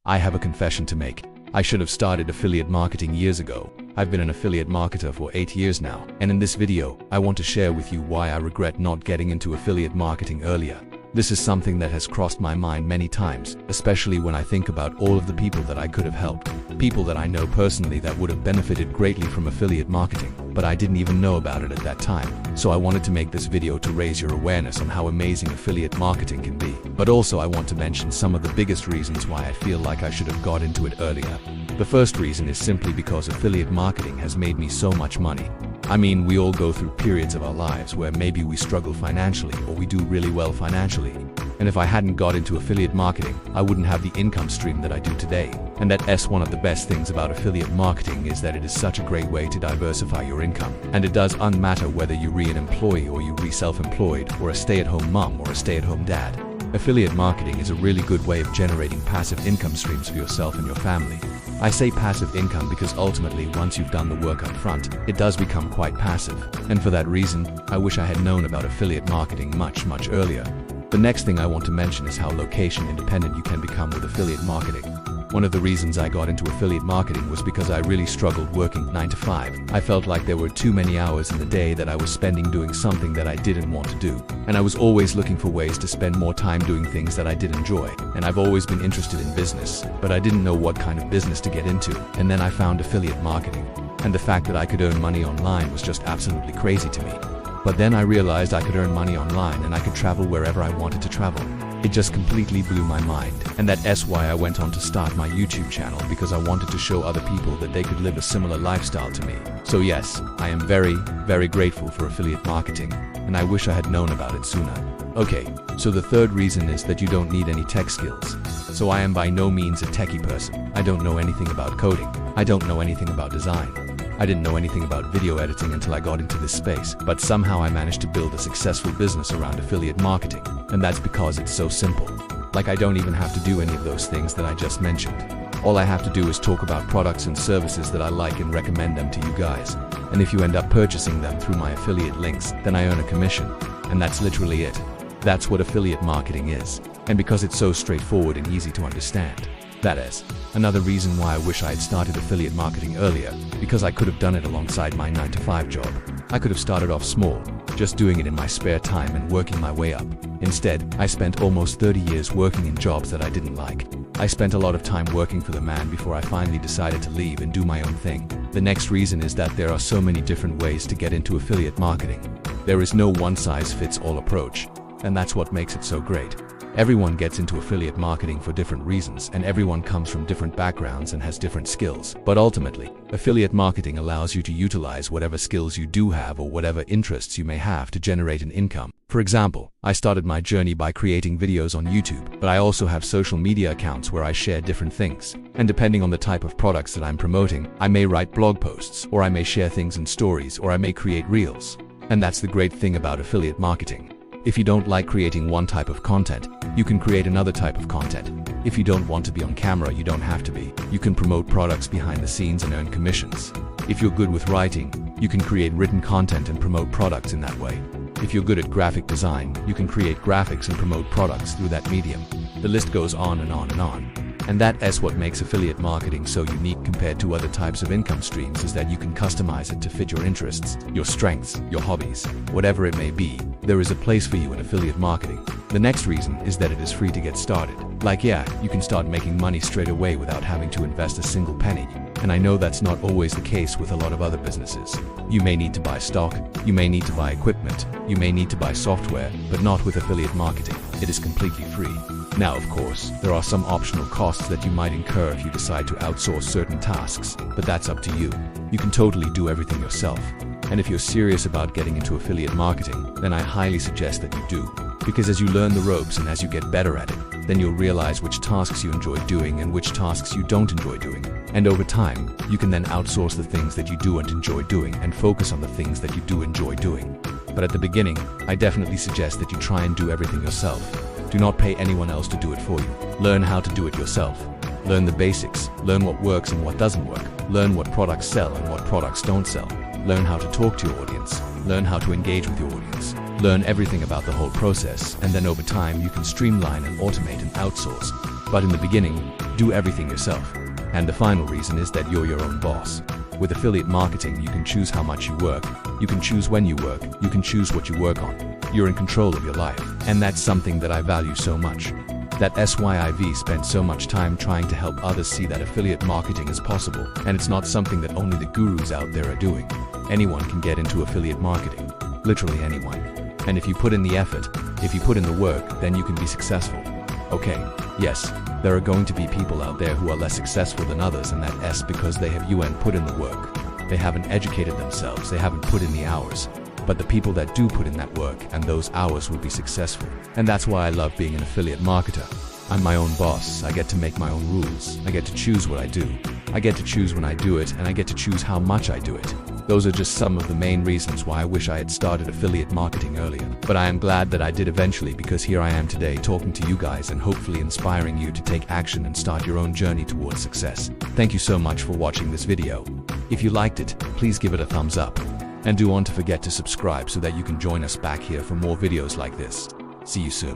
I have a confession to make. I should have started affiliate marketing years ago. I've been an affiliate marketer for 8 years now, and in this video, I want to share with you why I regret not getting into affiliate marketing earlier. This is something that has crossed my mind many times, especially when I think about all of the people that I could have helped. People that I know personally that would have benefited greatly from affiliate marketing, but I didn't even know about it at that time. So I wanted to make this video to raise your awareness on how amazing affiliate marketing can be. But also I want to mention some of the biggest reasons why I feel like I should have got into it earlier. The first reason is simply because affiliate marketing has made me so much money. I mean, we all go through periods of our lives where maybe we struggle financially or we do really well financially. And if I hadn't got into affiliate marketing, I wouldn't have the income stream that I do today. And that's one of the best things about affiliate marketing is that it is such a great way to diversify your income. And it doesn't matter whether you're an employee or you're self-employed or a stay-at-home mom or a stay-at-home dad. Affiliate marketing is a really good way of generating passive income streams for yourself and your family. I say passive income because ultimately once you've done the work up front, it does become quite passive. And for that reason, I wish I had known about affiliate marketing much earlier. The next thing I want to mention is how location independent you can become with affiliate marketing. One of the reasons I got into affiliate marketing was because I really struggled working 9 to 5. I felt like there were too many hours in the day that I was spending doing something that I didn't want to do. And I was always looking for ways to spend more time doing things that I did enjoy. And I've always been interested in business, but I didn't know what kind of business to get into. And then I found affiliate marketing. And the fact that I could earn money online was just absolutely crazy to me. But then I realized I could earn money online and I could travel wherever I wanted to travel. It just completely blew my mind. And that's why I went on to start my YouTube channel, because I wanted to show other people that they could live a similar lifestyle to me. So yes, I am very grateful for affiliate marketing, and I wish I had known about it sooner. Okay, so the third reason is that you don't need any tech skills. So I am by no means a techie person. I don't know anything about coding. I don't know anything about design. I didn't know anything about video editing until I got into this space, but somehow I managed to build a successful business around affiliate marketing, and that's because it's so simple. Like, I don't even have to do any of those things that I just mentioned. All I have to do is talk about products and services that I like and recommend them to you guys. And if you end up purchasing them through my affiliate links, then I earn a commission. And that's literally it. That's what affiliate marketing is. And because it's so straightforward and easy to understand. That is another reason why I wish I had started affiliate marketing earlier, because I could have done it alongside my 9 to 5 job. I could have started off small, just doing it in my spare time and working my way up. Instead, I spent almost 30 years working in jobs that I didn't like. I spent a lot of time working for the man before I finally decided to leave and do my own thing. The next reason is that there are so many different ways to get into affiliate marketing. There is no one-size-fits-all approach, and that's what makes it so great. Everyone gets into affiliate marketing for different reasons, and everyone comes from different backgrounds and has different skills. But ultimately, affiliate marketing allows you to utilize whatever skills you do have or whatever interests you may have to generate an income. For example, I started my journey by creating videos on YouTube, but I also have social media accounts where I share different things. And depending on the type of products that I'm promoting, I may write blog posts, or I may share things in stories, or I may create reels. And that's the great thing about affiliate marketing. If you don't like creating one type of content, you can create another type of content. If you don't want to be on camera, you don't have to be. You can promote products behind the scenes and earn commissions. If you're good with writing, you can create written content and promote products in that way. If you're good at graphic design, you can create graphics and promote products through that medium. The list goes on and on and on. And that's what makes affiliate marketing so unique compared to other types of income streams, is that you can customize it to fit your interests, your strengths, your hobbies, whatever it may be. There is a place for you in affiliate marketing. The next reason is that it is free to get started. Like, yeah, you can start making money straight away without having to invest a single penny. And I know that's not always the case with a lot of other businesses. You may need to buy stock, you may need to buy equipment, you may need to buy software, but not with affiliate marketing. It is completely free. Now, of course, there are some optional costs that you might incur if you decide to outsource certain tasks, but that's up to you. You can totally do everything yourself. And if you're serious about getting into affiliate marketing, then I highly suggest that you do. Because as you learn the ropes and as you get better at it, then you'll realize which tasks you enjoy doing and which tasks you don't enjoy doing. And over time, you can then outsource the things that you do and enjoy doing and focus on the things that you do enjoy doing. But at the beginning, I definitely suggest that you try and do everything yourself. Do not pay anyone else to do it for you. Learn how to do it yourself. Learn the basics. Learn what works and what doesn't work. Learn what products sell and what products don't sell. Learn how to talk to your audience. Learn how to engage with your audience. Learn everything about the whole process, and then over time you can streamline and automate and outsource. But in the beginning, do everything yourself. And the final reason is that you're your own boss. With affiliate marketing, you can choose how much you work, you can choose when you work, you can choose what you work on. You're in control of your life. And that's something that I value so much. That SYIV spent so much time trying to help others see that affiliate marketing is possible, and it's not something that only the gurus out there are doing. Anyone can get into affiliate marketing. Literally anyone. And if you put in the effort, if you put in the work, then you can be successful. Okay, yes, there are going to be people out there who are less successful than others, and that's because they have put in the work. They haven't educated themselves, they haven't put in the hours. But the people that do put in that work and those hours will be successful. And that's why I love being an affiliate marketer. I'm my own boss, I get to make my own rules, I get to choose what I do. I get to choose when I do it, and I get to choose how much I do it. Those are just some of the main reasons why I wish I had started affiliate marketing earlier. But I am glad that I did eventually, because here I am today talking to you guys and hopefully inspiring you to take action and start your own journey towards success. Thank you so much for watching this video. If you liked it, please give it a thumbs up. And do not forget to subscribe so that you can join us back here for more videos like this. See you soon.